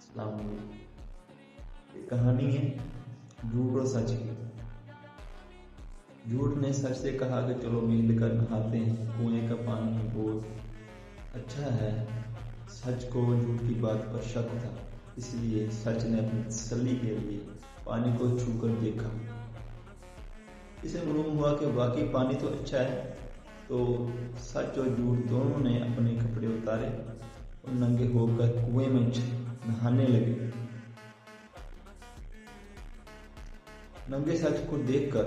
अस्सलाम वालेकुम। ये कहानी है झूठ और सच की। झूठ ने सच से कहा कि चलो मिल कर नहाते हैं, कुएं का पानी बहुत अच्छा है। सच को झूठ की बात पर शक था, इसलिए सच ने अपनी तसल्ली के लिए पानी को छूकर देखा। इसे मालूम हुआ कि वाकई पानी तो अच्छा है। तो सच और झूठ दोनों ने अपने कपड़े उतारे और नंगे होकर कुएं में नहाने लगे। नंगे सच को देखकर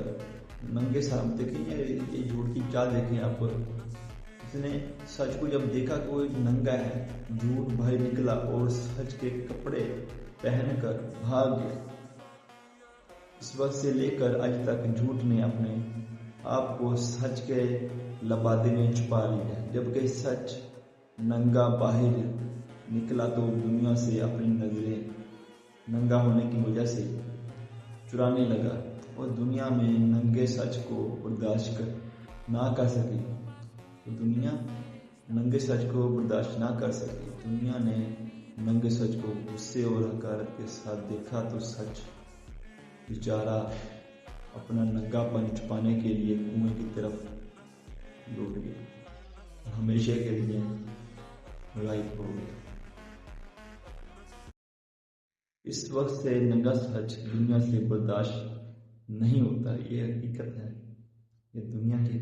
नंगे साहब देखें, ये झूठ की चाल देखें आप। उसने सच को जब देखा कि वो नंगा है, झूठ भाई निकला और सच के कपड़े पहनकर भाग गया। इस वक्त से लेकर आज तक झूठ ने अपने आप को सच के लबादे में छुपा लिया, जबकि सच नंगा बाहर निकला तो दुनिया से अपनी नजरें नंगा होने की वजह से चुराने लगा और दुनिया में नंगे सच को बर्दाश्त ना कर सकी। तो दुनिया नंगे सच को बर्दाश्त ना कर सकी। दुनिया ने नंगे सच को गुस्से और हकारत के साथ देखा तो सच बेचारा अपना नंगापन छुपाने के लिए कुएं की तरफ लौट गया, हमेशा के लिए गायब हो गया। इस वक्त से नंगा सच दुनिया से बर्दाश्त नहीं होता। ये हकीकत है, ये दुनिया की